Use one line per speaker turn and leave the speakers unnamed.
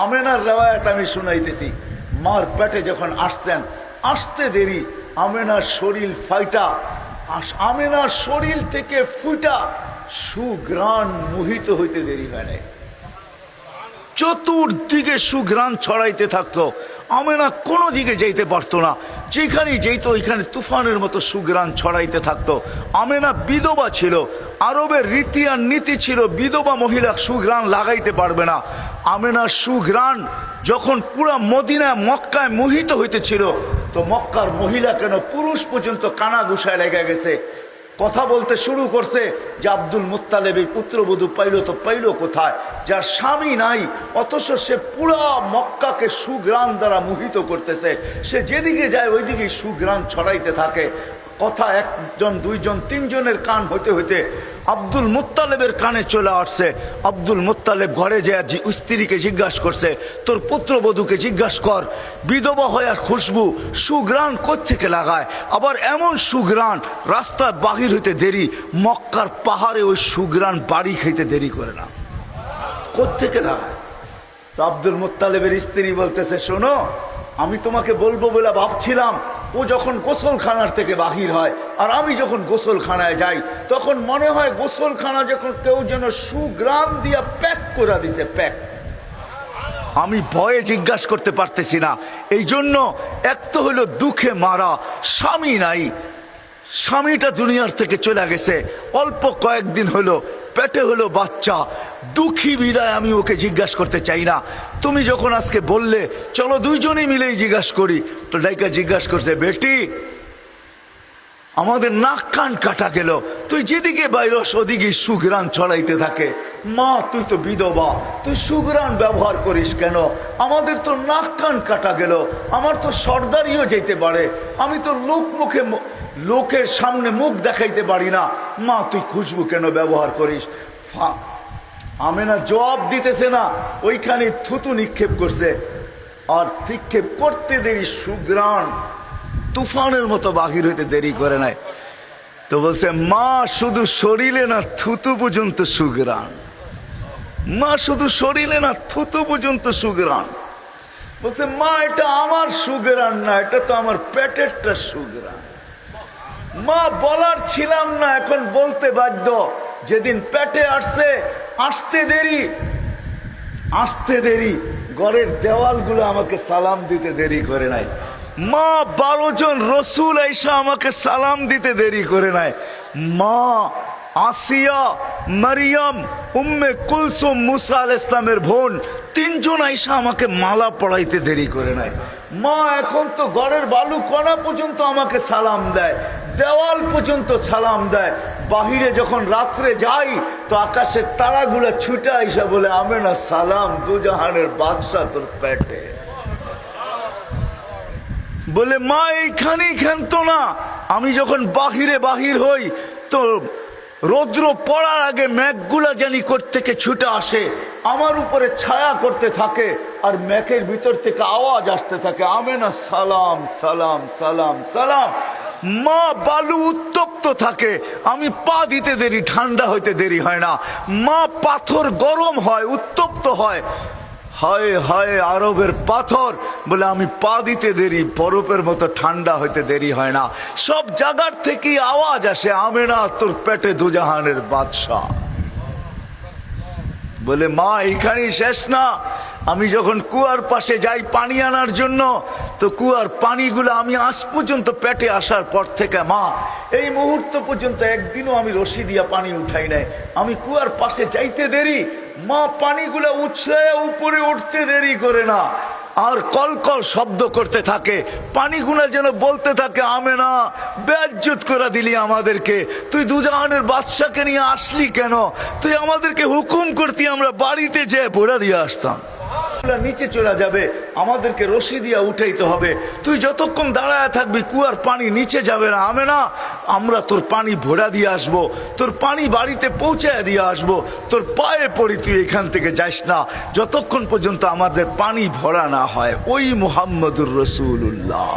আমেনার রেওয়ায়াত আমি শুনাইতেছি। মার পেটে যখন আসছেন, আসতে দেরি আমেনার শরীর ফাইটা, আমেনার শরীর থেকে ফুটা সুঘ্রাণ মোহিত হইতে দেরি হয় নাই। চতুর্দিকে সুঘ্রাণ ছড়াইতে থাকতো। আমেনা কোনো দিকে যাইতে পারতো না, যেখানেই যেত ওইখানে তুফানের মতো সুঘ্রাণ ছড়াইতে থাকতো। আমেনা বিধবা ছিল, আরবের রীতি আর নীতি ছিল বিধবা মহিলা সুঘ্রাণ লাগাইতে পারবে না। আমেনার সুঘ্রাণ যখন পুরা মদিনায় মক্কায় মোহিত হইতেছিল, তো মক্কার মহিলা কেন পুরুষ পর্যন্ত কানা ঘুষায় লেগে গেছে, কথা বলতে শুরু করছে যে আব্দুল মুত্তালেব এই পুত্রবধূ পাইল তো পাইল কোথায়, যার স্বামী নাই, অথচ সে পুরা মক্কাকে সুঘ্রাণ দ্বারা মোহিত করতেছে। সে যেদিকে যায় ওইদিকে সুঘ্রাণ ছড়াইতে থাকে। কথা একজন, দুইজন, তিনজনের কান হইতে হইতে আব্দুল মুত্তালেবের কানে চলে আসছে। আব্দুল মুত্তালেব ঘরে যায় স্ত্রীকে জিজ্ঞাসা করছে, তোর পুত্রবধূকে জিজ্ঞাসা কর বিধবা হয়ে আর খুশবু সুঘ্রাণ কোত্থেকে লাগায়, আবার এমন সুঘ্রাণ রাস্তায় বাহির হইতে দেরি, মক্কার পাহাড়ে ওই সুঘ্রাণ বাড়ি খাইতে দেরি করে না, কোত্থেকে লাগায়? তো আব্দুল মুত্তালেবের স্ত্রী বলতেছে, শোনো, আমি তোমাকে বলবো বলে ভাবছিলাম, ও যখন গোসলখানার থেকে বাহির হয় আর আমি যখন গোসলখানায় যাই, তখন মনে হয় গোসলখানা যখন কেউ যেন সুঘ্রাণ দিয়া প্যাক করে দিছে, প্যাক। আমি ভয়ে জিজ্ঞাসা করতে পারতেছি না। এই জন্য এক তো হলো দুঃখে মারা, স্বামী নাই, স্বামীটা দুনিয়ার থেকে চলে গেছে, অল্প কয়েকদিন হলো, পেটে হলো বাচ্চা, দুঃখী বিদায় আমি ওকে জিজ্ঞাসা করতে চাই না। তুমি যখন আজকে বললে চলো দুইজনেই মিলেই জিজ্ঞাসা করি, তো ডাইকা জিজ্ঞাসা করছে, বেটি আমাদের নাক কান কাটা গেল, তুই যেদিকে বাইরস ওদিকে সুঘ্রাণ ছড়াইতে থাকে। মা তুই তো বিধবা, তুই সুঘ্রাণ ব্যবহার করিস কেন? আমাদের তো নাক কান কাটা গেল, আমার তো সর্দারিও যেতে পারে, আমি তো লোকের সামনে মুখ দেখাইতে পারি না, মা তুই খুশবু কেন ব্যবহার করিস? আমেনা জবাব দিতেছে না, ওইখানে থুতু নিক্ষেপ করছে। আর নিক্ষেপ করতে দেরি সুঘ্রাণ তুফানের মতো বাহির হইতে দেরি করে নাই। তো বলছে, মা শুধু শরীরে না থুতু পর্যন্ত সুঘ্রাণ, মা শুধু শরীরে না থুতু পর্যন্ত সুঘ্রাণ। বলছে, মা এটা আমার সুঘ্রাণ না, এটা তো আমার পেটেরটা সুঘ্রাণ। মা বলার ছিলাম না, এখন বলতে বাধ্য। যেদিন পেটে আসছে, আসতে দেরি ঘরের দেওয়ালগুলো আমাকে সালাম দিতে দেরি করে নাই। মা 12 জন রসুল আইসা আমাকে সালাম দিতে দেরি করে নাই। মা আসিয়া, মারিয়াম, উম্মে কুলসুম, মুসা আলাইহিস সালামের বোন, 3 জন আইসা আমাকে মালা পড়াইতে দেরি করে নাই। মা এখন তো ঘরের বালু কণা পর্যন্ত আমাকে সালাম দেয়, দেওয়াল পর্যন্ত সালাম দেয়। বাহিরে যখন রাত্রে যাই তো আকাশের তারাগুলা ছুটে আইসা বলে, আমেনা সালাম, দুজাহানের বাদশা তোর পেটে। বলে, মা এইখানেই ক্ষান্ত না, আমি যখন বাহির হই তো রৌদ্র পড়ার আগে মেঘগুলা জানি কোত্থেকে ছুটে আসে, আমার উপরে ছায়া করতে থাকে, আর মেঘের ভিতর থেকে আওয়াজ আসতে থাকে, আমেনা সালাম সালাম সালাম সালাম। মা বালু উত্তপ্ত থাকে, আমি পা দিতে দেরি, ঠান্ডা হইতে দেরি হয় না। মা পাথর গরম হয়, উত্তপ্ত হয়, হায় হায় আরবের পাথর, বলে আমি পা দিতে দেরি, বরফের মতো ঠান্ডা হইতে দেরি হয় না। সব জায়গার থেকে আওয়াজ আসে, আমেনা তোর পেটে দুজাহানের বাদশা। বলে, মা এখানেই শেষ না, আমি যখন কুয়ার পাশে যাই পানি আনার জন্য, তো কুয়ার পানিগুলো আমি আজ পর্যন্ত পেটে আসার পর থেকে, মা এই মুহূর্ত পর্যন্ত একদিনও আমি রশি দিয়া পানি উঠাই নাই। আমি কুয়ার পাশে যাইতে দেরি, মা পানিগুলো উছলে উপরে উঠতে দেরি করে না, আর কলকল শব্দ করতে থাকে, পানিগুলো যেন বলতে থাকে, আমেনা বেইজ্জত করে দিলি আমাদেরকে, তুই দুজাহানের বাদশাকে নিয়ে আসলি কেন? তুই আমাদেরকে হুকুম করতি, আমরা বাড়িতে যেয়ে ভরা দিয়ে আসতাম। নিচে চলে যাবে, আমাদেরকে রশি দিয়া উঠাইতে হবে, তুই যতক্ষণ দাঁড়ায় থাকবি কুয়ার পানি নিচে যাবে না। আমেনা আমরা তোর পানি ভরা দিয়ে আসবো, তোর পানি বাড়িতে পৌঁছায় দিয়ে আসবো, তোর পায়ে পড়ি, তুই এখান থেকে যাস না যতক্ষণ পর্যন্ত আমাদের পানি ভরা না হয়। ওই মুহাম্মদুর রাসূলুল্লাহ।